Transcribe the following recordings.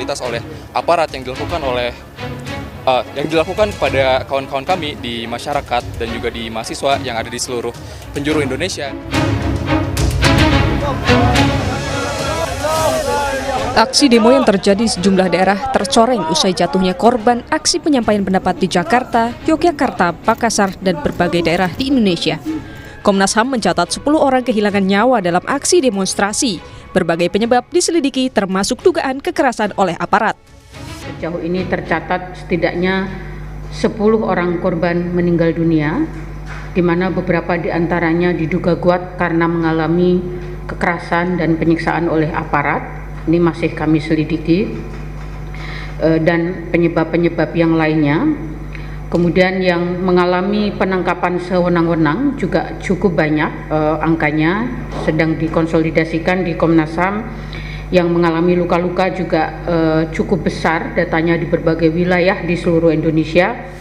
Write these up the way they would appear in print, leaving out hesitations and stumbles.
brutalitas oleh aparat yang dilakukan kepada kawan-kawan kami di masyarakat dan juga di mahasiswa yang ada di seluruh penjuru Indonesia. Aksi demo yang terjadi di sejumlah daerah tercoreng usai jatuhnya korban aksi penyampaian pendapat di Jakarta, Yogyakarta, Makassar, dan berbagai daerah di Indonesia. Komnas HAM mencatat 10 orang kehilangan nyawa dalam aksi demonstrasi. Berbagai penyebab diselidiki termasuk dugaan kekerasan oleh aparat. Sejauh ini tercatat setidaknya 10 orang korban meninggal dunia, di mana beberapa di antaranya diduga kuat karena mengalami kekerasan dan penyiksaan oleh aparat. Ini masih kami selidiki, dan penyebab-penyebab yang lainnya. Kemudian yang mengalami penangkapan sewenang-wenang juga cukup banyak, angkanya sedang dikonsolidasikan di Komnas HAM. Yang mengalami luka-luka juga cukup besar, datanya di berbagai wilayah di seluruh Indonesia.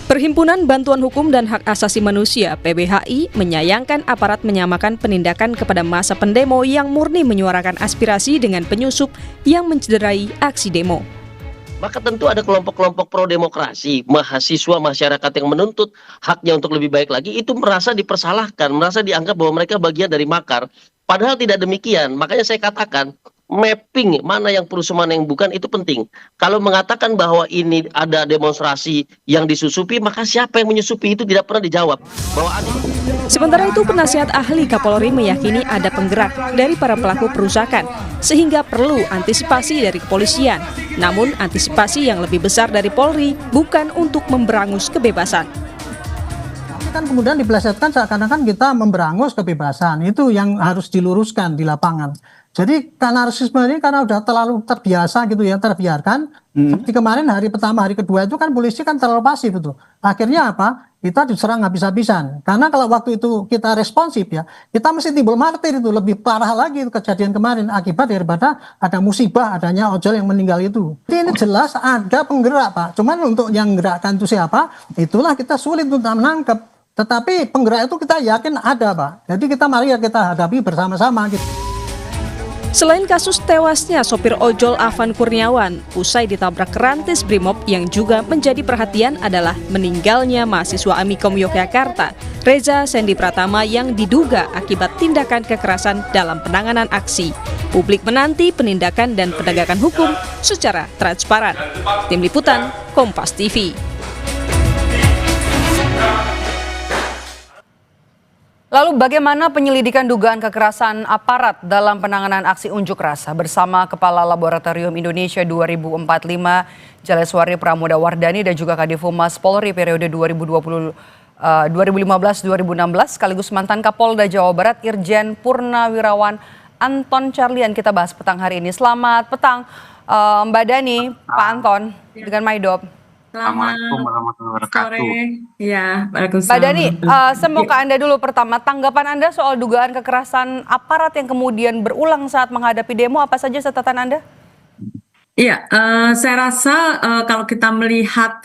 Perhimpunan Bantuan Hukum dan Hak Asasi Manusia (PBHI) menyayangkan aparat menyamakan penindakan kepada massa pendemo yang murni menyuarakan aspirasi dengan penyusup yang mencederai aksi demo. Maka tentu ada kelompok-kelompok pro-demokrasi, mahasiswa, masyarakat yang menuntut haknya untuk lebih baik lagi, itu merasa dipersalahkan, merasa dianggap bahwa mereka bagian dari makar. Padahal tidak demikian. Makanya saya katakan, mapping mana yang perusuh mana yang bukan itu penting. Kalau mengatakan bahwa ini ada demonstrasi yang disusupi, maka siapa yang menyusupi itu tidak pernah dijawab. Sementara itu, penasihat ahli Kapolri meyakini ada penggerak dari para pelaku perusakan, sehingga perlu antisipasi dari kepolisian. Namun antisipasi yang lebih besar dari Polri bukan untuk memberangus kebebasan. Kan kemudian dipelesetkan seakan-akan kita memberangus kebebasan, itu yang harus diluruskan di lapangan. Jadi anarkisme ini karena udah terlalu terbiasa gitu ya, terbiarkan. Seperti kemarin hari pertama, hari kedua itu kan polisi kan terlalu pasif itu. Akhirnya apa? Kita diserang habis-habisan. Karena kalau waktu itu kita responsif ya, kita mesti timbul martir itu, lebih parah lagi itu kejadian kemarin akibat daripada ada musibah adanya ojol yang meninggal itu. Jadi ini jelas ada penggerak Pak. Cuman untuk yang gerakkan itu siapa? Itulah kita sulit untuk menangkap. Tetapi penggerak itu kita yakin ada Pak. Jadi mari kita hadapi bersama-sama gitu. Selain kasus tewasnya sopir ojol Afan Kurniawan usai ditabrak rantis Brimob, yang juga menjadi perhatian adalah meninggalnya mahasiswa Amikom Yogyakarta, Reza Sendi Pratama, yang diduga akibat tindakan kekerasan dalam penanganan aksi. Publik menanti penindakan dan penegakan hukum secara transparan. Tim Liputan, Kompas TV. Lalu bagaimana penyelidikan dugaan kekerasan aparat dalam penanganan aksi unjuk rasa bersama Kepala Laboratorium Indonesia 2045 Jaleswari Pramoda Wardani dan juga Kadif Humas Polri periode 2015-2016 sekaligus mantan Kapolda Jawa Barat Irjen Purnawirawan Anton Carlian kita bahas petang hari ini. Selamat petang Mbak Dani, Pak Anton dengan Maidop. Assalamualaikum warahmatullahi wabarakatuh. Ya, Mbak Dani, saya mau ke Anda dulu pertama. Tanggapan Anda soal dugaan kekerasan aparat yang kemudian berulang saat menghadapi demo, apa saja catatan Anda? Iya, saya rasa kalau kita melihat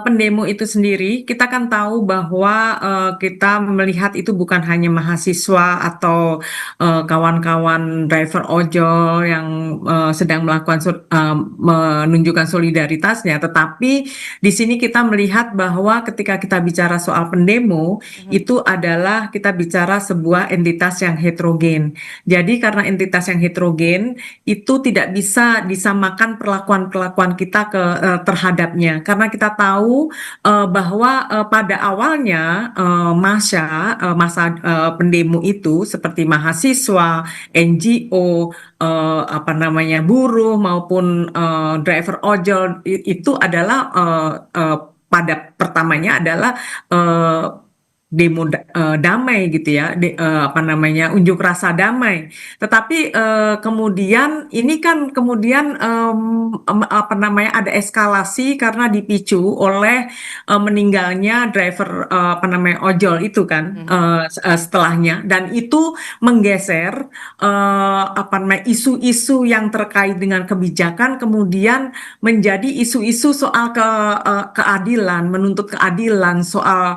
pendemo itu sendiri, kita kan tahu bahwa kita melihat itu bukan hanya mahasiswa atau kawan-kawan driver ojol yang sedang menunjukkan solidaritasnya, tetapi di sini kita melihat bahwa ketika kita bicara soal pendemo, itu adalah kita bicara sebuah entitas yang heterogen. Jadi karena entitas yang heterogen itu tidak bisa disamakan perlakuan-perlakuan kita terhadapnya, karena kita tahu bahwa pada awalnya masa pendemo itu seperti mahasiswa, NGO, buruh maupun driver ojol itu adalah pada pertamanya adalah demo damai gitu ya, unjuk rasa damai. Tetapi kemudian ini kan kemudian ada eskalasi karena dipicu oleh meninggalnya driver ojol itu kan setelahnya, dan itu menggeser isu-isu yang terkait dengan kebijakan kemudian menjadi isu-isu soal keadilan, menuntut keadilan soal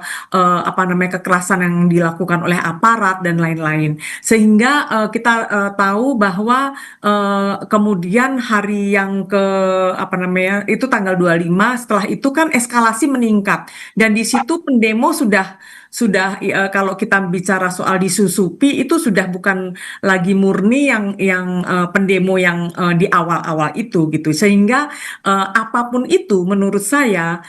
kekerasan yang dilakukan oleh aparat dan lain-lain. Sehingga kita tahu bahwa kemudian hari yang itu tanggal 25, setelah itu kan eskalasi meningkat dan di situ pendemo sudah kalau kita bicara soal disusupi itu sudah bukan lagi murni yang pendemo yang di awal-awal itu gitu. Sehingga apapun itu menurut saya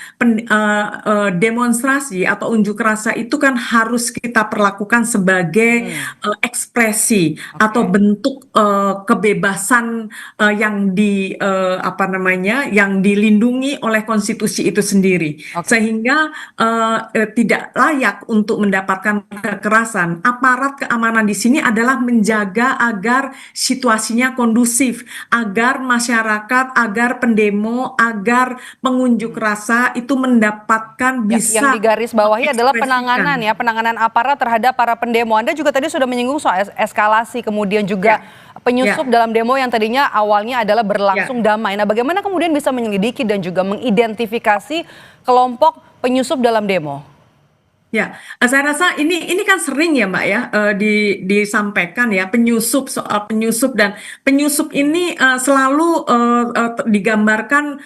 demonstrasi atau unjuk rasa itu kan harus kita perlakukan sebagai ekspresi atau bentuk kebebasan yang yang dilindungi oleh konstitusi itu sendiri. Sehingga tidak layak untuk mendapatkan kekerasan. Aparat keamanan di sini adalah menjaga agar situasinya kondusif, agar masyarakat, agar pendemo, agar pengunjuk rasa itu mendapatkan bisa yang digarisbawahi adalah penanganan aparat terhadap para pendemo. Anda juga tadi sudah menyinggung soal eskalasi, kemudian juga penyusup dalam demo yang tadinya awalnya adalah berlangsung damai. Nah, bagaimana kemudian bisa menyelidiki dan juga mengidentifikasi kelompok penyusup dalam demo? Ya, saya rasa ini kan sering ya Mbak ya disampaikan ya soal penyusup dan penyusup ini selalu digambarkan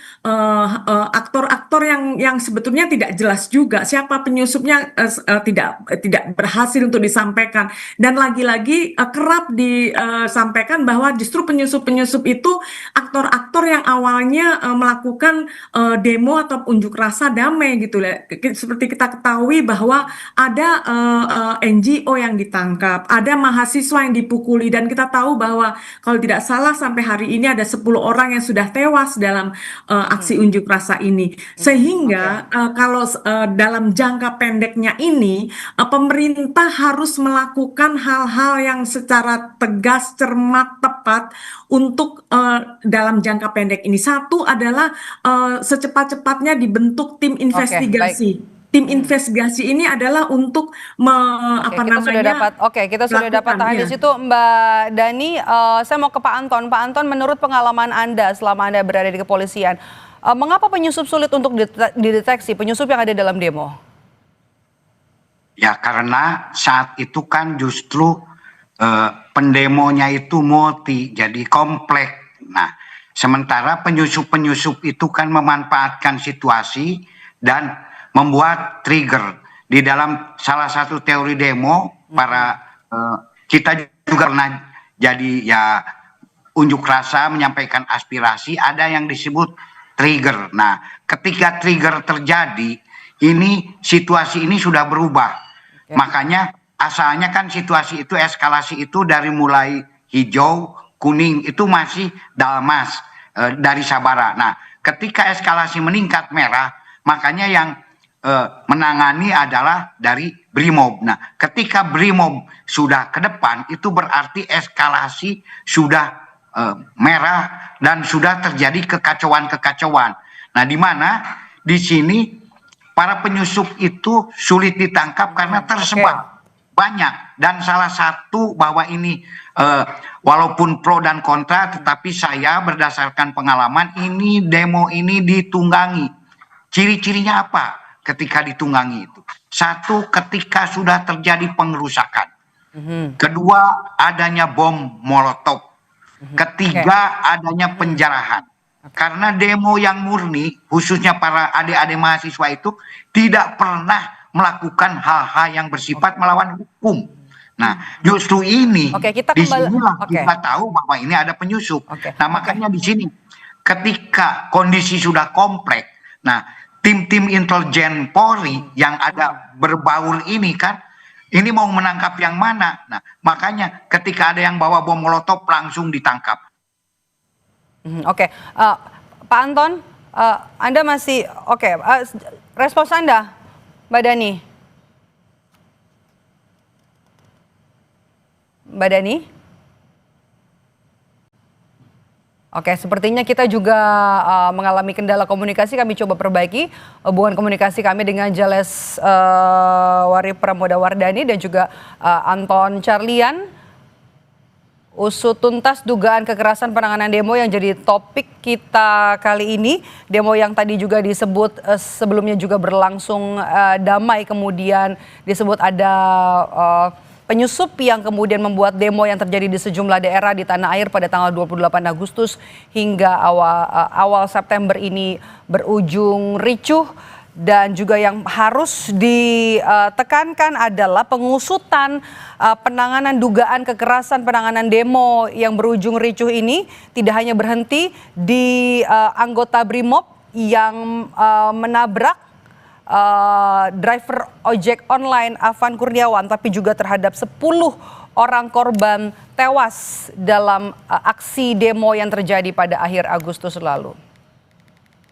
aktor-aktor yang sebetulnya tidak jelas juga siapa penyusupnya, tidak berhasil untuk disampaikan dan lagi-lagi kerap disampaikan bahwa justru penyusup-penyusup itu aktor-aktor yang awalnya melakukan demo atau unjuk rasa damai gitu ya. Seperti kita ketahui bahwa ada NGO yang ditangkap, ada mahasiswa yang dipukuli dan kita tahu bahwa kalau tidak salah sampai hari ini ada 10 orang yang sudah tewas dalam aksi unjuk rasa ini. Sehingga kalau dalam jangka pendeknya ini pemerintah harus melakukan hal-hal yang secara tegas, cermat, tepat untuk dalam jangka pendek ini. Satu adalah secepat-cepatnya dibentuk tim investigasi. Tim investigasi ini adalah untuk kita sudah dapat tahan di situ Mbak Dani. Saya mau ke Pak Anton. Pak Anton, menurut pengalaman Anda selama Anda berada di kepolisian, mengapa penyusup sulit untuk dideteksi, penyusup yang ada dalam demo? Ya karena saat itu kan justru pendemonya itu jadi kompleks. Nah, sementara penyusup-penyusup itu kan memanfaatkan situasi dan membuat trigger. Di dalam salah satu teori demo kita juga pernah jadi ya unjuk rasa menyampaikan aspirasi, ada yang disebut trigger. Nah, ketika trigger terjadi, situasi ini sudah berubah. Makanya asalnya kan situasi itu, eskalasi itu dari mulai hijau, kuning itu masih dalmas dari Sabara. Nah, ketika eskalasi meningkat merah, makanya yang menangani adalah dari Brimob. Nah, ketika Brimob sudah ke depan, itu berarti eskalasi sudah merah dan sudah terjadi kekacauan-kekacauan. Nah, di mana di sini para penyusup itu sulit ditangkap karena tersebar banyak. Dan salah satu bahwa ini walaupun pro dan kontra, tetapi saya berdasarkan pengalaman demo ini ditunggangi. Ciri-cirinya apa? Ketika ditunggangi itu, satu, ketika sudah terjadi pengerusakan, kedua, adanya bom molotov, ketiga, adanya penjarahan. Karena demo yang murni, khususnya para adik-adik mahasiswa itu tidak pernah melakukan hal-hal yang bersifat melawan hukum. Nah, justru ini disinilah kita tahu bahwa ini ada penyusup. Nah, makanya di sini ketika kondisi sudah kompleks, nah tim-tim intelijen Polri yang ada berbaur ini kan, ini mau menangkap yang mana? Nah, makanya ketika ada yang bawa bom molotov langsung ditangkap. Pak Anton, Anda masih respons Anda, Mbak Dani. Mbak Dani? Sepertinya kita juga mengalami kendala komunikasi. Kami coba perbaiki hubungan komunikasi kami dengan Jaleswari Pramodawardhani dan juga Anton Carlyan. usut tuntas dugaan kekerasan penanganan demo yang jadi topik kita kali ini. Demo yang tadi juga disebut sebelumnya juga berlangsung damai, kemudian disebut ada penyusup yang kemudian membuat demo yang terjadi di sejumlah daerah di tanah air pada tanggal 28 Agustus hingga awal September ini berujung ricuh. Dan juga yang harus ditekankan adalah pengusutan penanganan dugaan kekerasan penanganan demo yang berujung ricuh ini tidak hanya berhenti di anggota Brimob yang menabrak driver ojek online Afan Kurniawan, tapi juga terhadap 10 orang korban tewas dalam aksi demo yang terjadi pada akhir Agustus lalu.